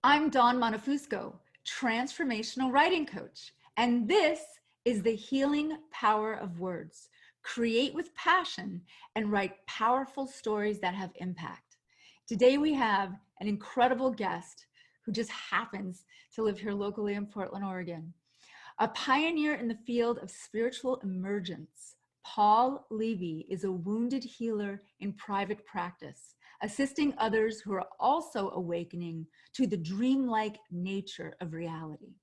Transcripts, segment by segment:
I'm Dawn Montefusco, Transformational Writing Coach, and this is the healing power of words. Create with passion and write powerful stories that have impact. Today we have an incredible guest who just happens to live here locally in Portland, Oregon. A pioneer in the field of spiritual emergence, Paul Levy is a wounded healer in private practice, assisting others who are also awakening to the dreamlike nature of reality.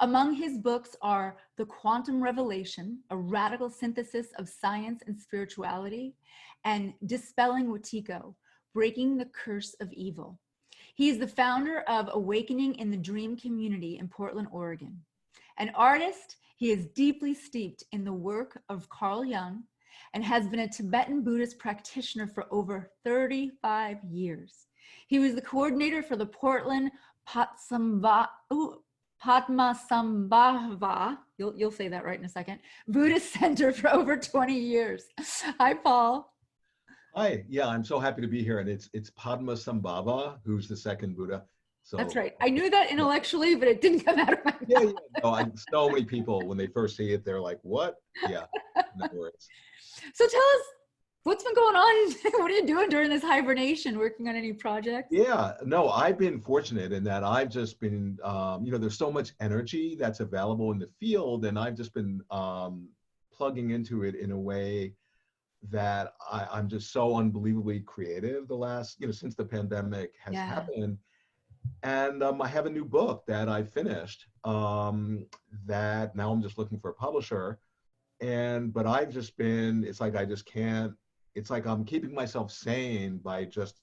Among his books are The Quantum Revelation, a radical synthesis of science and spirituality, and Dispelling Wetiko, Breaking the Curse of Evil. He is the founder of Awakening in the Dream Community in Portland, Oregon. An artist, he is deeply steeped in the work of Carl Jung and has been a Tibetan Buddhist practitioner for over 35 years. He was the coordinator for the Portland Padmasambhava, you'll say that right in a second, Buddhist Center for over 20 years. Hi, Paul. Hi, yeah, I'm so happy to be here. And it's Padmasambhava, who's the second Buddha. So that's right. I knew that intellectually, but it didn't come out of my mouth. Yeah. No, so many people, when they first see it, they're like, what? Yeah, no worries. So tell us, what's been going on? What are you doing during this hibernation? Working on any projects? Yeah, no, I've been fortunate in that I've just been, there's so much energy that's available in the field, and I've just been plugging into it in a way that I'm just so unbelievably creative the last, since the pandemic has happened. And I have a new book that I finished that now I'm just looking for a publisher. But I've just been, it's like I just can't, it's like I'm keeping myself sane by just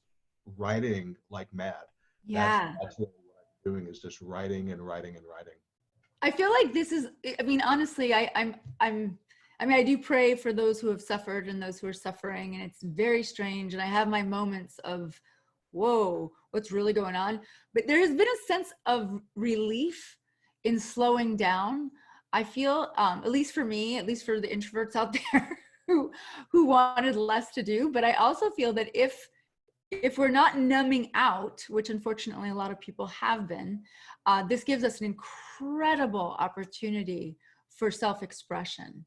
writing like mad. Yeah. That's what I'm doing, is just writing and writing and writing. I feel like this is, I mean, honestly, I do pray for those who have suffered and those who are suffering, and it's very strange. And I have my moments of, whoa, what's really going on? But there has been a sense of relief in slowing down. I feel, at least for me, at least for the introverts out there who wanted less to do. But I also feel that if we're not numbing out, which unfortunately a lot of people have been, this gives us an incredible opportunity for self-expression.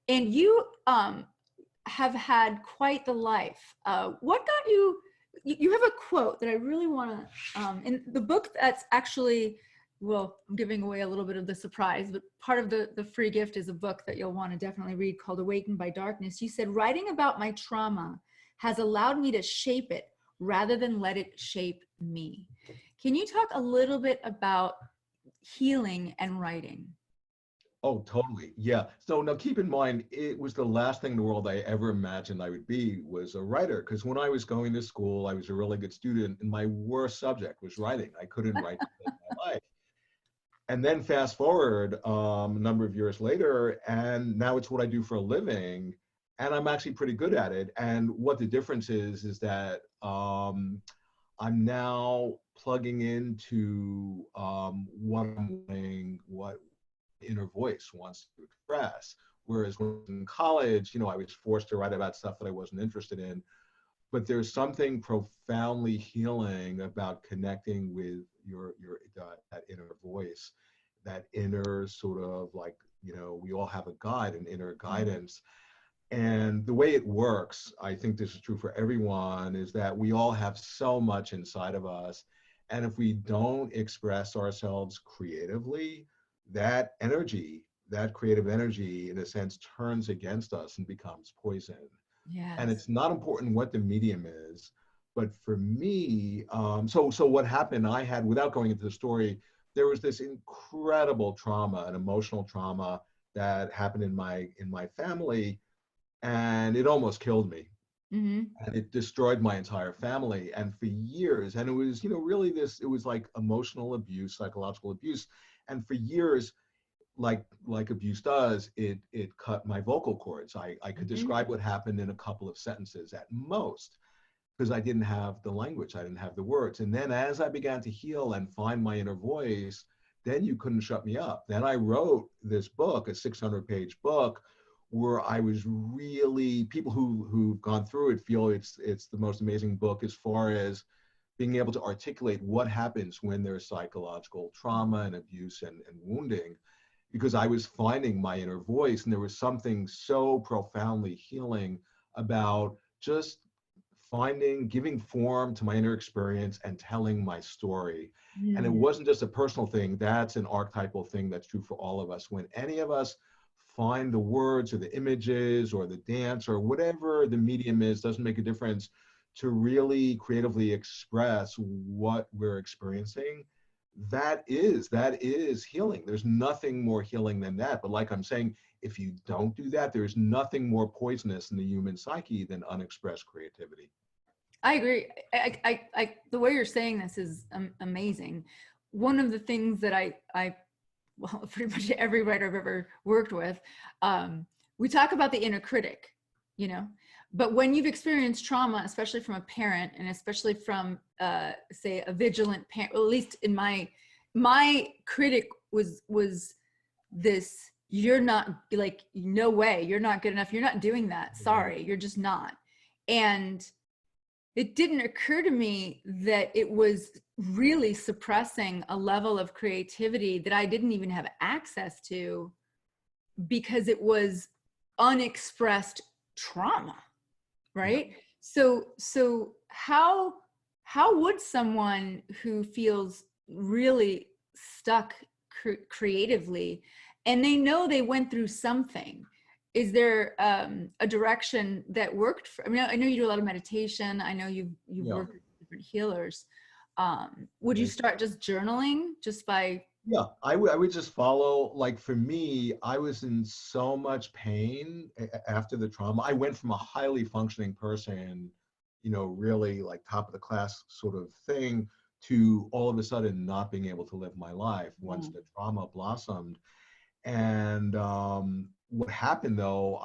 And you have had quite the life. What got you? You have a quote that I really want to, in the book that's actually, well, I'm giving away a little bit of the surprise, but part of the free gift is a book that you'll want to definitely read called Awakened by Darkness. You said, writing about my trauma has allowed me to shape it rather than let it shape me. Can you talk a little bit about healing and writing? Oh, totally. Yeah. So now keep in mind, it was the last thing in the world I ever imagined I would be was a writer. Because when I was going to school, I was a really good student, and my worst subject was writing. I couldn't write to save my life. And then fast forward a number of years later, and now it's what I do for a living, and I'm actually pretty good at it. And what the difference is that I'm now plugging into what I'm doing, what inner voice wants to express. Whereas when I was in college, I was forced to write about stuff that I wasn't interested in. But there's something profoundly healing about connecting with that inner voice, that inner sort of like, we all have a guide, an inner guidance. And the way it works, I think this is true for everyone, is that we all have so much inside of us. And if we don't express ourselves creatively, that energy, that creative energy, in a sense, turns against us and becomes poison. Yes. And it's not important what the medium is, but for me, so what happened, I had, without going into the story, there was this incredible trauma, an emotional trauma that happened in my family, and it almost killed me. Mm-hmm. And it destroyed my entire family. And for years, and it was, really this, it was like emotional abuse, psychological abuse. And for years, like abuse does, it cut my vocal cords. I could describe what happened in a couple of sentences at most, because I didn't have the language, I didn't have the words. And then as I began to heal and find my inner voice, then you couldn't shut me up. Then I wrote this book, a 600-page book, where I was really, people who've gone through it feel it's the most amazing book as far as being able to articulate what happens when there's psychological trauma and abuse and wounding, because I was finding my inner voice, and there was something so profoundly healing about just giving form to my inner experience and telling my story. And it wasn't just a personal thing, that's an archetypal thing that's true for all of us. When any of us find the words or the images or the dance or whatever the medium is, doesn't make a difference, to really creatively express what we're experiencing, that is healing. There's nothing more healing than that. But like I'm saying, if you don't do that, there's nothing more poisonous in the human psyche than unexpressed creativity. I agree. The way you're saying this is amazing. One of the things that well, pretty much every writer I've ever worked with, we talk about the inner critic, you know, but when you've experienced trauma, especially from a parent, and especially from, say, a vigilant parent, well, at least in my critic was this: you're not, like, no way, you're not good enough, you're not doing that, sorry, you're just not. And it didn't occur to me that it was really suppressing a level of creativity that I didn't even have access to, because it was unexpressed trauma, right? Yeah. So how would someone who feels really stuck creatively, and they know they went through something, is there a direction that worked for? I mean, I know you do a lot of meditation. I know you've worked with different healers. Would you start just journaling, just by? Yeah, I would just follow. Like for me, I was in so much pain after the trauma. I went from a highly functioning person, you know, really like top of the class sort of thing, to all of a sudden not being able to live my life once the trauma blossomed. And what happened though,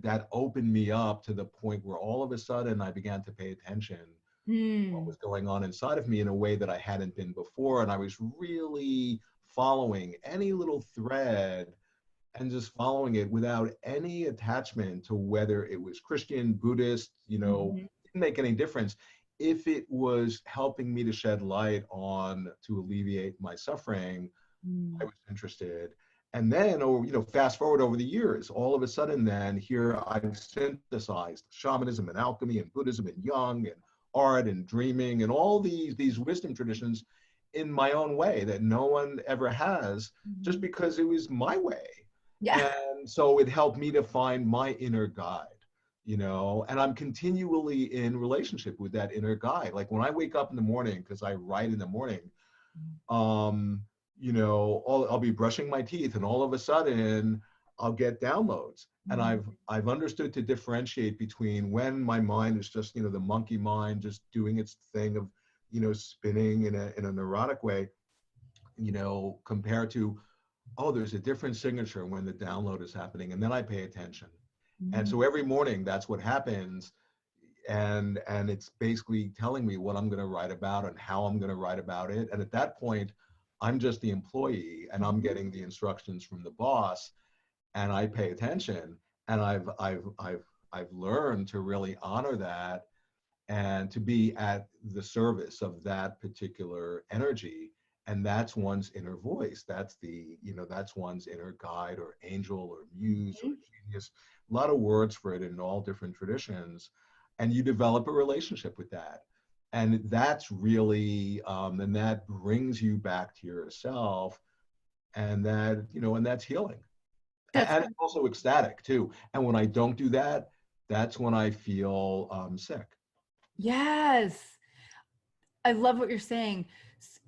that opened me up to the point where all of a sudden I began to pay attention to what was going on inside of me in a way that I hadn't been before. And I was really following any little thread and just following it without any attachment to whether it was Christian, Buddhist, you know, didn't make any difference. If it was helping me to shed light on, to alleviate my suffering, I was interested. And then, you know, fast forward over the years, all of a sudden then here I've synthesized shamanism and alchemy and Buddhism and Jung and art and dreaming and all these wisdom traditions in my own way that no one ever has, just because it was my way. Yeah. And so it helped me to find my inner guide, you know, and I'm continually in relationship with that inner guide. Like when I wake up in the morning, because I write in the morning, you know, I'll be brushing my teeth and all of a sudden I'll get downloads. And I've understood to differentiate between when my mind is just, you know, the monkey mind just doing its thing of, you know, spinning in a neurotic way, you know, compared to, oh, there's a different signature when the download is happening. And then I pay attention. And so every morning that's what happens. And it's basically telling me what I'm going to write about and how I'm going to write about it. And at that point, I'm just the employee and I'm getting the instructions from the boss, and I pay attention. And I've learned to really honor that and to be at the service of that particular energy. And that's one's inner voice. That's that's one's inner guide or angel or muse or genius. A lot of words for it in all different traditions. And you develop a relationship with that. And that's really, and that brings you back to yourself, and that, you know, and that's healing. And it's also ecstatic too. And when I don't do that, that's when I feel sick. Yes. I love what you're saying.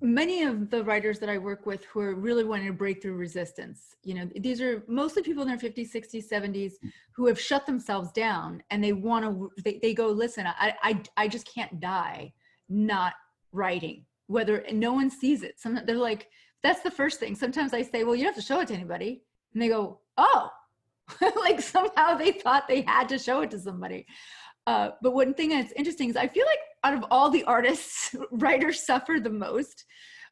Many of the writers that I work with who are really wanting to break through resistance, you know, these are mostly people in their 50s, 60s, 70s who have shut themselves down, and they want to, they go, listen, I just can't die not writing, whether no one sees it. Some, they're like, that's the first thing. Sometimes I say, well, you don't have to show it to anybody. And they go, oh, like somehow they thought they had to show it to somebody. But one thing that's interesting is I feel like out of all the artists, writers suffer the most.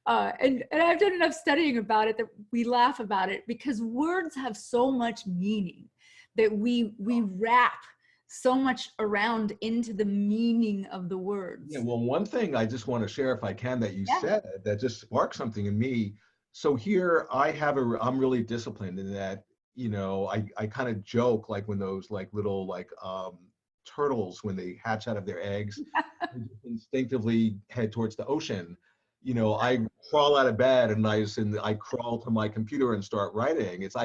And I've done enough studying about it that we laugh about it, because words have so much meaning that we wrap so much around into the meaning of the Yeah, words. well, one thing I just want to share, if I can, that you Yeah. said that just sparked something in me. So here I'm really disciplined in that, I kind of joke like when those like little like turtles, when they hatch out of their eggs, they just instinctively head towards the ocean. I crawl out of bed and I crawl to my computer and start writing. It's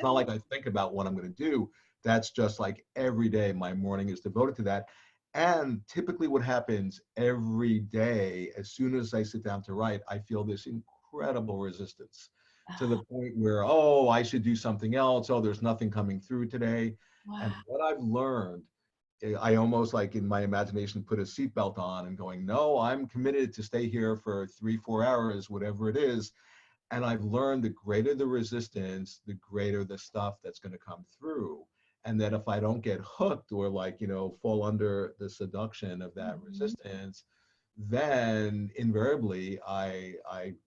not like I think about what I'm going to do. That's just like every day my morning is devoted to that. And typically what happens every day, as soon as I sit down to write, I feel this incredible resistance to the point where, oh, I should do something else. Oh, there's nothing coming through today. And Wow. what I've learned, I almost like in my imagination put a seatbelt on and going, no, I'm committed to stay here for 3, 4 hours, whatever it is. And I've learned the greater the resistance, the greater the stuff that's going to come through. And that if I don't get hooked or like, fall under the seduction of that Mhm. resistance, then invariably I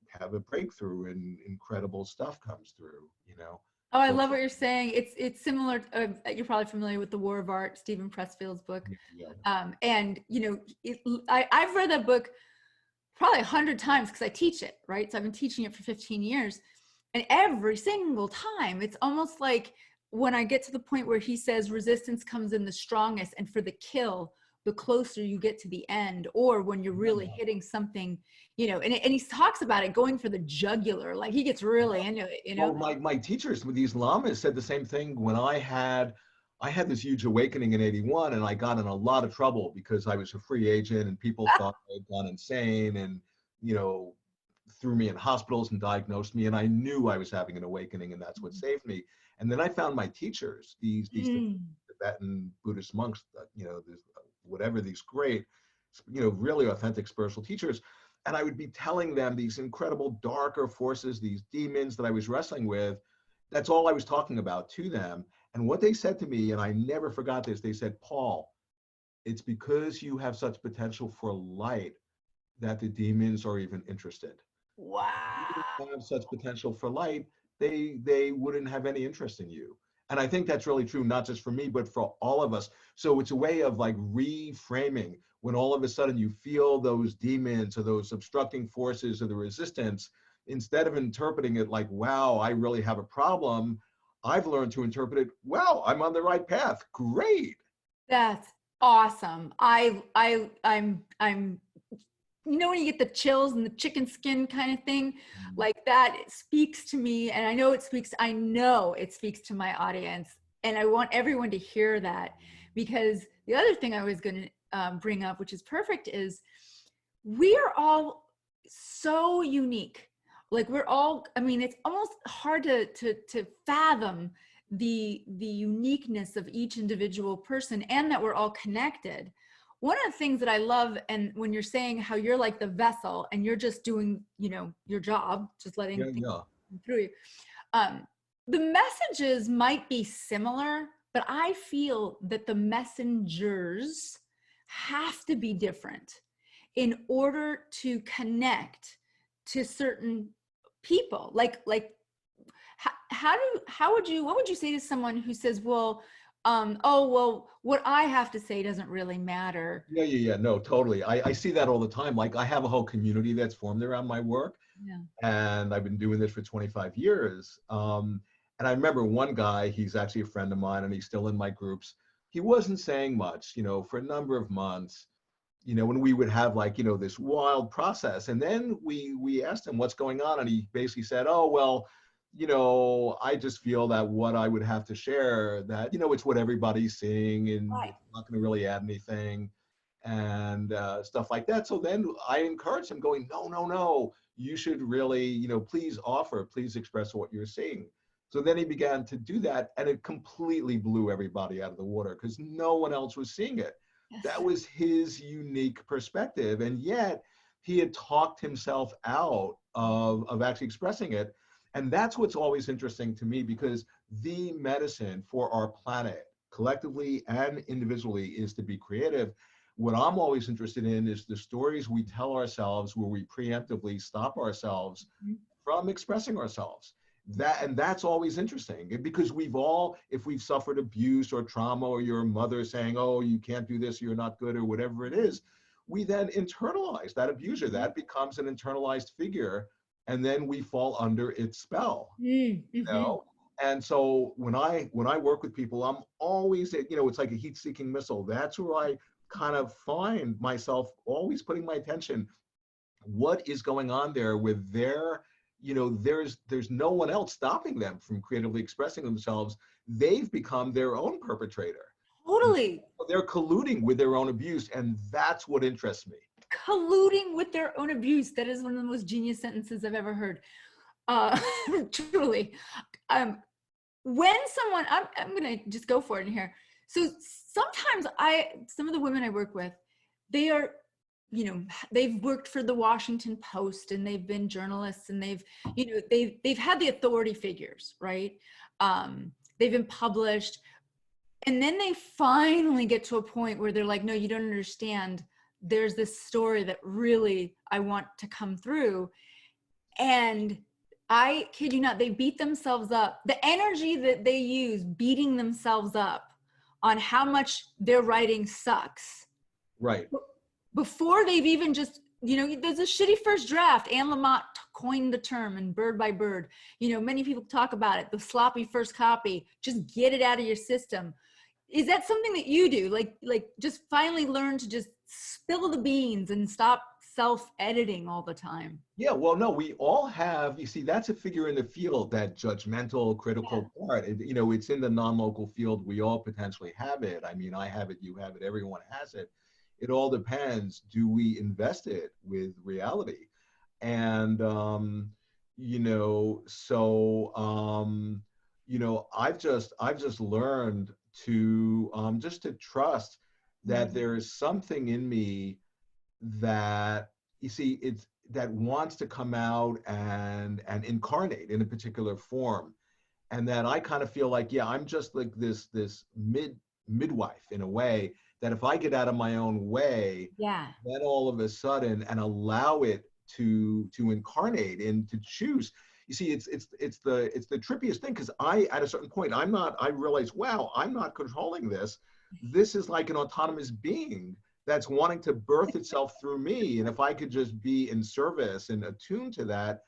have a breakthrough and incredible stuff comes through. Oh, I So love what you're saying. It's similar. You're probably familiar with The War of Art, Stephen Pressfield's book. yeah, And I've read that book probably 100 times because I teach it, right? So I've been teaching it for 15 years. And every single time, it's almost like when I get to the point where he says resistance comes in the strongest, and for the kill, the closer you get to the end, or when you're really yeah. hitting something, and he talks about it going for the jugular, like he gets really into it. Well, my teachers with these lamas said the same thing when I had this huge awakening in 81 and I got in a lot of trouble because I was a free agent and people thought I had gone insane and, you know, threw me in hospitals and diagnosed me. And I knew I was having an awakening and that's what saved me. And then I found my teachers, these Mm. Tibetan Buddhist monks, whatever, these great, really authentic spiritual teachers. And I would be telling them these incredible darker forces, these demons that I was wrestling with. That's all I was talking about to them. And what they said to me, and I never forgot this, they said, Paul, it's because you have such potential for light that the demons are even interested. You Wow. didn't have such potential for light, they wouldn't have any interest in you. And I think that's really true, not just for me, but for all of us. So it's a way of like reframing when all of a sudden you feel those demons or those obstructing forces or the resistance, instead of interpreting it like, wow, I really have a problem, I've learned to interpret it, wow, I'm on the right path. Great. That's awesome. I'm when you get the chills and the chicken skin kind of thing, like that, it speaks to me. And I know it speaks to my audience. And I want everyone to hear that, because the other thing I was going to bring up, which is perfect, is we are all so unique. Like it's almost hard to fathom the uniqueness of each individual person, and that we're all connected. One of the things that I love, and when you're saying how you're like the vessel and you're just doing, your job, just letting Yeah, things yeah. come through you. Um, the messages might be similar, but I feel that the messengers have to be different in order to connect to certain people. Like what would you say to someone who says, well, oh, well, what I have to say doesn't really matter? Yeah, yeah, yeah. No, totally. I see that all the time. Like I have a whole community that's formed around my work, Yeah. and I've been doing this for 25 years. And I remember one guy, he's actually a friend of mine and he's still in my groups. He wasn't saying much, for a number of months, when we would have like, this wild process. And then we asked him what's going on. And he basically said, oh, well, I just feel that what I would have to share, that, it's what everybody's seeing and Right. it's not going to really add anything and stuff like that. So then I encouraged him going, no, no, no, you should really, please offer, please express what you're seeing. So then he began to do that and it completely blew everybody out of the water because no one else was seeing it. That Yes. was his unique perspective. And yet he had talked himself out of actually expressing it. And that's what's always interesting to me, because the medicine for our planet, collectively and individually, is to be creative. What I'm always interested in is the stories we tell ourselves where we preemptively stop ourselves Mhm. from expressing ourselves. That's always interesting because we've all, if we've suffered abuse or trauma, or your mother saying, oh, you can't do this, you're not good, or whatever it is, we then internalize that abuser. That becomes an internalized figure, and then we fall under its spell. You Mm-hmm. know? And so when I work with people, I'm always, it's like a heat-seeking missile. That's where I kind of find myself always putting my attention. What is going on there with their, there's no one else stopping them from creatively expressing themselves. They've become their own perpetrator. Totally. They're colluding with their own abuse, and that's what interests me. Colluding with their own abuse. That is one of the most genius sentences I've ever heard. Truly. When someone, I'm going to just go for it in here. So sometimes some of the women I work with, they are, they've worked for the Washington Post, and they've been journalists, and they've had the authority figures, right? They've been published. And then they finally get to a point where they're like, no, you don't understand. There's this story that really I want to come through. And I kid you not, they beat themselves up. The energy that they use beating themselves up on how much their writing sucks. Right. Before they've even just, there's a shitty first draft. Anne Lamott coined the term, and Bird by Bird. Many people talk about it, the sloppy first copy. Just get it out of your system. Is that something that you do? Like just finally learn to just spill the beans and stop self-editing all the time? Yeah, well, no, we all have, you see, that's a figure in the field, that judgmental, critical part. It's in the non-local field. We all potentially have it. I mean, I have it, you have it, everyone has it. It all depends. Do we invest it with reality? And, I've just learned to, just to trust that there is something in me that, you see, that wants to come out and incarnate in a particular form. And that I kind of feel like, yeah, I'm just like this midwife in a way, that if I get out of my own way, then all of a sudden, and allow it to incarnate and to choose. You see, it's the trippiest thing, because at a certain point, I realize, wow, I'm not controlling this. This is like an autonomous being that's wanting to birth itself through me. And if I could just be in service and attuned to that,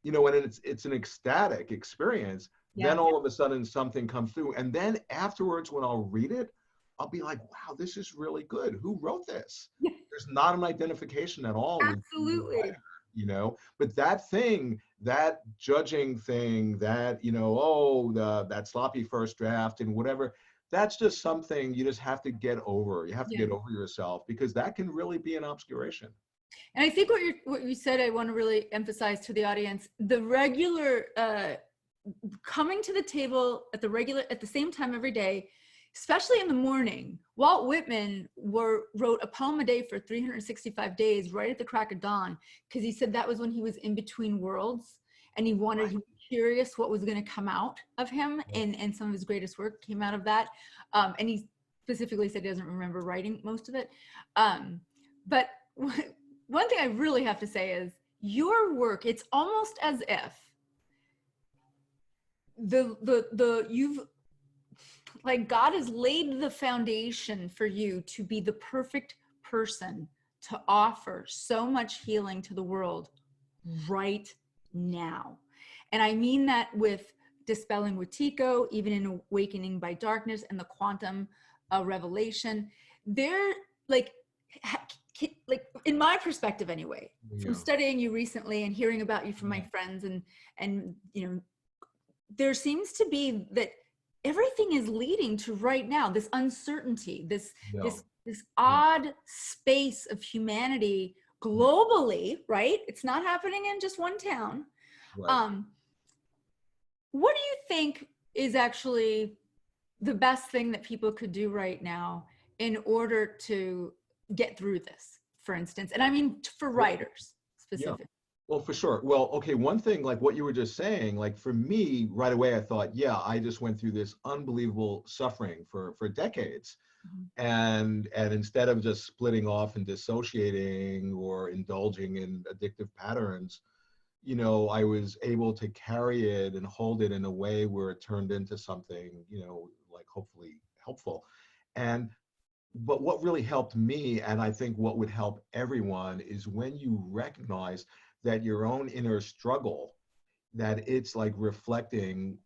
and it's an ecstatic experience, then all of a sudden something comes through. And then afterwards, when I'll read it, I'll be like, wow, this is really good. Who wrote this? There's not an identification at all with the writer, but that thing, that judging thing, that, that sloppy first draft and whatever, that's just something you just have to get over. You have to get over yourself, because that can really be an obscuration. And I think what you said, I want to really emphasize to the audience, the regular coming to the table at the same time every day, especially in the morning. Walt Whitman wrote a poem a day for 365 days, right at the crack of dawn, because he said that was when he was in between worlds, and he wanted, he was curious what was going to come out of him, and some of his greatest work came out of that. And he specifically said he doesn't remember writing most of it. But one thing I really have to say is your work, it's almost as if you've, like, God has laid the foundation for you to be the perfect person to offer so much healing to the world right now. And I mean that with Dispelling with Tico, even in Awakening by Darkness, and the Quantum Revelation. They're like in my perspective anyway, from studying you recently and hearing about you from my friends, and there seems to be that everything is leading to right now this uncertainty, this odd space of humanity globally, right? It's not happening in just one town. What do you think is actually the best thing that people could do right now in order to get through this, for instance? And I mean, for writers specifically. Well, for sure. Well, okay, one thing, like what you were just saying, like for me, right away, I thought, yeah, I just went through this unbelievable suffering for decades. And instead of just splitting off and dissociating or indulging in addictive patterns, I was able to carry it and hold it in a way where it turned into something, like hopefully helpful. And but what really helped me, and I think what would help everyone, is when you recognize that your own inner struggle, that it's like reflecting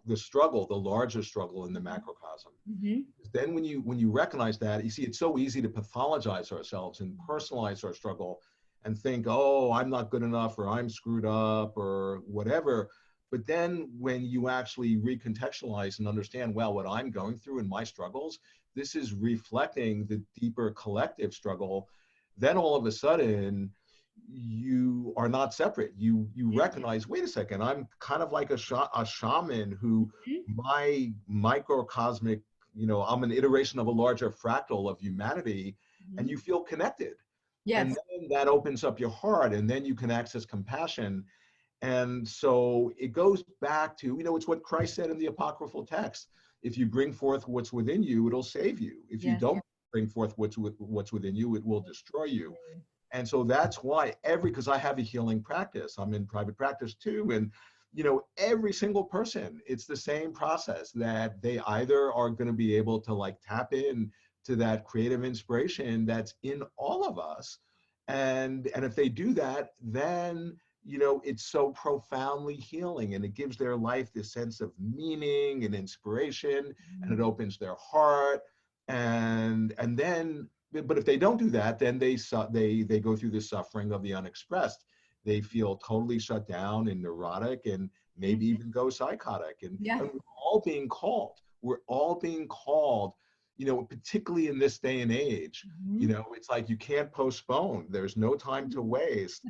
the struggle, the larger struggle in the macrocosm. Mm-hmm. Then when you recognize that, you see, it's so easy to pathologize ourselves and personalize our struggle and think, oh, I'm not good enough, or I'm screwed up, or whatever. But then when you actually recontextualize and understand, well, what I'm going through in my struggles, this is reflecting the deeper collective struggle, then all of a sudden you are not separate. You recognize, wait a second, I'm kind of like a shaman who, my microcosmic, I'm an iteration of a larger fractal of humanity, and you feel connected. And Yes. then that opens up your heart, and then you can access compassion. And so it goes back to, it's what Christ said in the apocryphal text. If you bring forth what's within you, it'll save you. If you Yes. don't bring forth what's within you, it will destroy you. And so that's why because I have a healing practice, I'm in private practice too. And, every single person, it's the same process, that they either are going to be able to like tap in to that creative inspiration that's in all of us. And if they do that, then, it's so profoundly healing, and it gives their life this sense of meaning and inspiration, and it opens their heart. And then, but if they don't do that, then they go through the suffering of the unexpressed. They feel totally shut down and neurotic, and maybe even go psychotic. Yeah. And we're all being called. We're all being called, particularly in this day and age. It's like you can't postpone. There's no time to waste.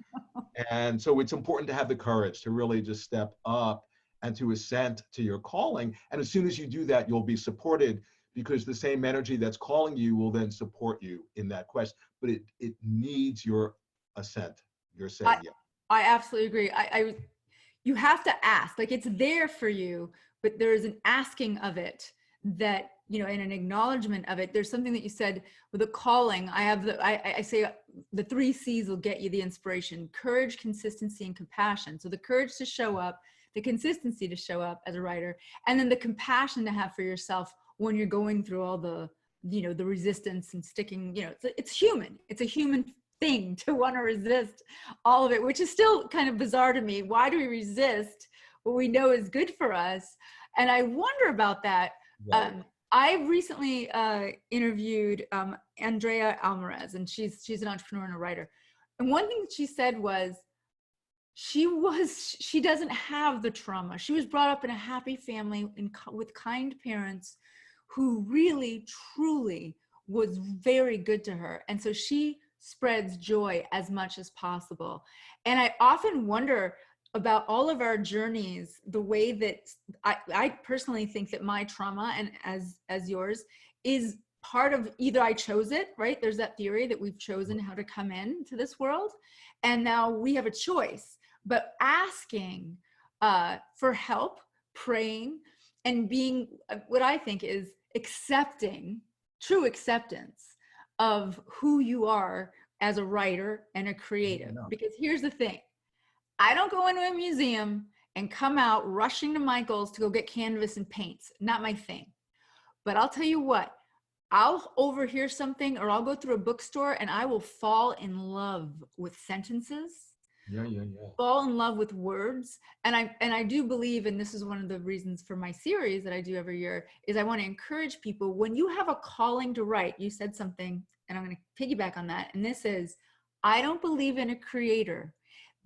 And so it's important to have the courage to really just step up and to assent to your calling. And as soon as you do that, you'll be supported, because the same energy that's calling you will then support you in that quest. But it needs your assent, your saying yes. I absolutely agree. You have to ask, like, it's there for you, but there is an asking of it, that, and an acknowledgement of it. There's something that you said with a calling. I say the 3 C's will get you the inspiration: courage, consistency, and compassion. So the courage to show up, the consistency to show up as a writer, and then the compassion to have for yourself when you're going through all the, the resistance and sticking, it's human. It's a human thing to want to resist all of it, which is still kind of bizarre to me. Why do we resist what we know is good for us? And I wonder about that. Right. I recently interviewed Andrea Alvarez, and she's an entrepreneur and a writer. And one thing that she said was, she doesn't have the trauma. She was brought up in a happy family with kind parents who really, truly was very good to her. And so she spreads joy as much as possible. And I often wonder about all of our journeys, the way that I personally think that my trauma, and as yours, is part of either I chose it, right? There's that theory that we've chosen how to come into this world, and now we have a choice. But asking for help, praying, and being what I think is accepting, true acceptance of who you are as a writer and a creative. Because here's the thing, I don't go into a museum and come out rushing to Michael's to go get canvas and paints. Not my thing. But I'll tell you what, I'll overhear something, or I'll go through a bookstore and I will fall in love with sentences. Yeah. Fall in love with words. And I do believe, and this is one of the reasons for my series that I do every year, is I want to encourage people, when you have a calling to write, you said something, and I'm going to piggyback on that. And this is, I don't believe in a creator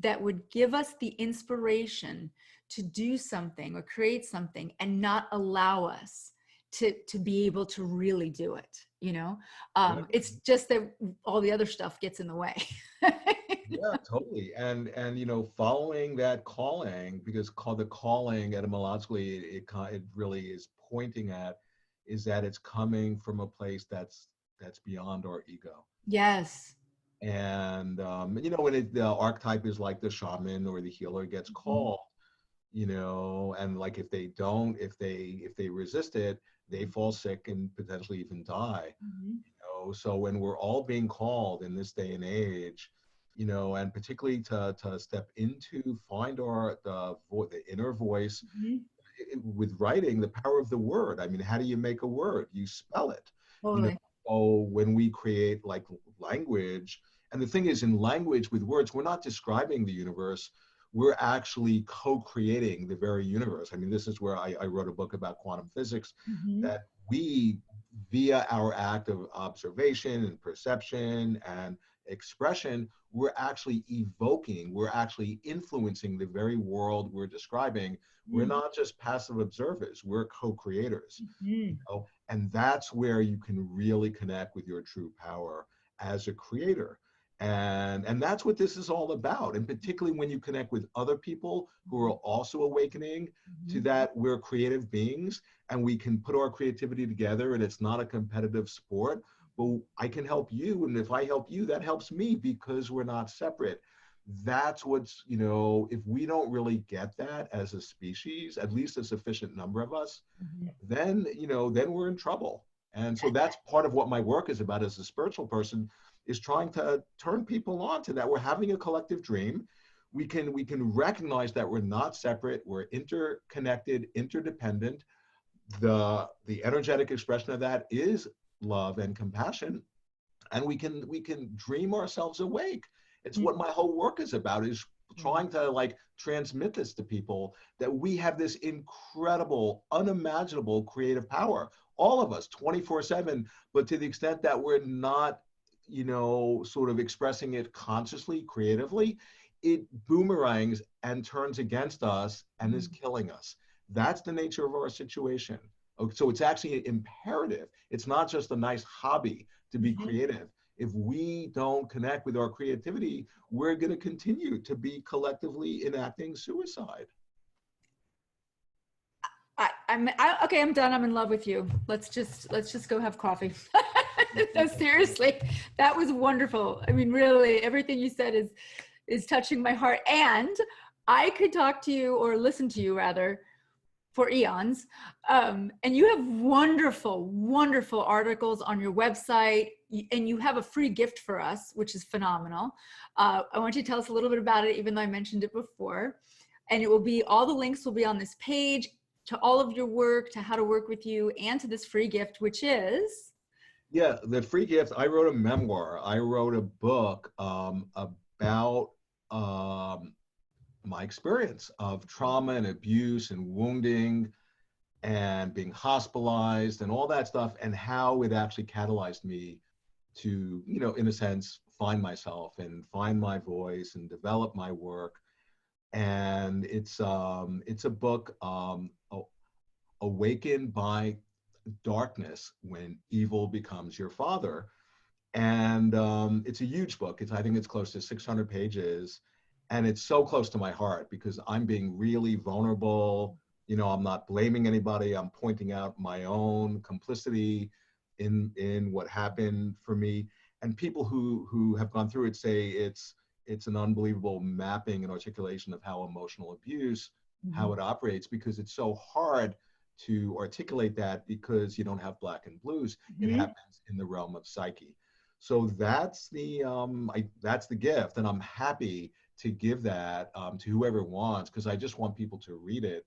that would give us the inspiration to do something or create something and not allow us to be able to really do it. It's just that all the other stuff gets in the way. Yeah, totally. And following that calling, because the calling etymologically, it really is pointing at, is that it's coming from a place that's beyond our ego. Yes. And when the archetype is like the shaman or the healer gets called, and like if they resist it, they fall sick and potentially even die. So when we're all being called in this day and age, and particularly to step into, find the inner voice Mhm. with writing, the power of the word. I mean, how do you make a word? You spell it. You know, Totally. so when we create like language, and the thing is, in language with words, we're not describing the universe. We're actually co-creating the very universe. I mean, this is where I wrote a book about quantum physics, Mhm. that we, via our act of observation and perception and expression, we're actually evoking, we're actually influencing the very world we're describing. We're Mhm. not just passive observers, we're co-creators. Mhm. And that's where you can really connect with your true power as a creator. And that's what this is all about. And particularly when you connect with other people who are also awakening to Mhm. that we're creative beings and we can put our creativity together, and it's not a competitive sport. But I can help you, and if I help you, that helps me because we're not separate. That's what's, if we don't really get that as a species, at least a sufficient number of us, Mhm. then we're in trouble. And so that's part of what my work is about as a spiritual person, is trying to turn people on to that. We're having a collective dream. We can recognize that we're not separate, we're interconnected, interdependent. The energetic expression of that is love and compassion, and we can dream ourselves awake. It's what my whole work is about, is Mhm. trying to like transmit this to people, that we have this incredible, unimaginable creative power, all of us, 24/7. But to the extent that we're not, sort of expressing it consciously, creatively, it boomerangs and turns against us and is Mhm. killing us. That's the nature of our situation. Okay, so it's actually imperative. It's not just a nice hobby to be Mhm. creative. If we don't connect with our creativity, we're going to continue to be collectively enacting suicide. Okay. I'm done. I'm in love with you. Let's just go have coffee. No, seriously, that was wonderful. I mean, really, everything you said is touching my heart. And I could talk to you, or listen to you rather, for eons. And you have wonderful, wonderful articles on your website, and you have a free gift for us, which is phenomenal. I want you to tell us a little bit about it, even though I mentioned it before. And it will be, all the links will be on this page to all of your work, to how to work with you, and to this free gift, which is. Yeah, the free gift. I wrote a memoir. I wrote a book about my experience of trauma and abuse and wounding and being hospitalized and all that stuff, and how it actually catalyzed me to, in a sense, find myself and find my voice and develop my work. And it's a book, awakened by darkness when evil becomes your father. And it's a huge book. I think it's close to 600 pages, and it's so close to my heart because I'm being really vulnerable. I'm not blaming anybody. I'm pointing out my own complicity in what happened for me. And people who have gone through it say it's an unbelievable mapping and articulation of how emotional abuse, how Mhm. it operates, because it's so hard to articulate that because you don't have black and blues. It Mhm. happens in the realm of psyche. So that's the gift, and I'm happy to give that to whoever wants, because I just want people to read it.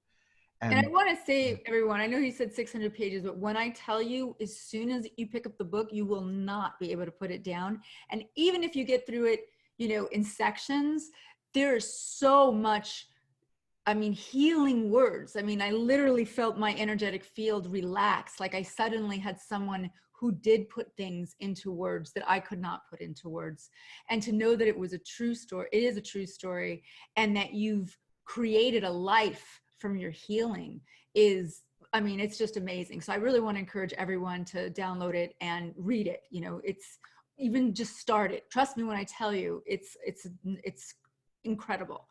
And I And want to say, everyone, I know you said 600 pages, but when I tell you, as soon as you pick up the book, you will not be able to put it down. And even if you get through it, in sections, there is so much, I mean, healing words. I mean, I literally felt my energetic field relax. Like I suddenly had someone who did put things into words that I could not put into words. And to know that it was a true story, it is a true story, and that you've created a life from your healing is, I mean, it's just amazing. So I really want to encourage everyone to download it and read it. It's, even just start it. Trust me when I tell you, it's incredible.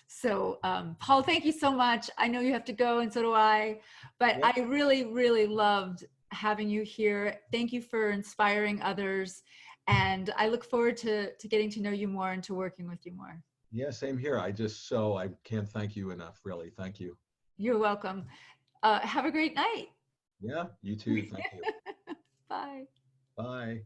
So, Paul, thank you so much. I know you have to go, and so do I, but yeah, I really, really loved having you here. Thank you for inspiring others. And I look forward to getting to know you more and to working with you more. yeah, same here. I can't thank you enough, really. Thank you. You're welcome. Have a great night. Yeah, you too. Thank you. Bye. Bye.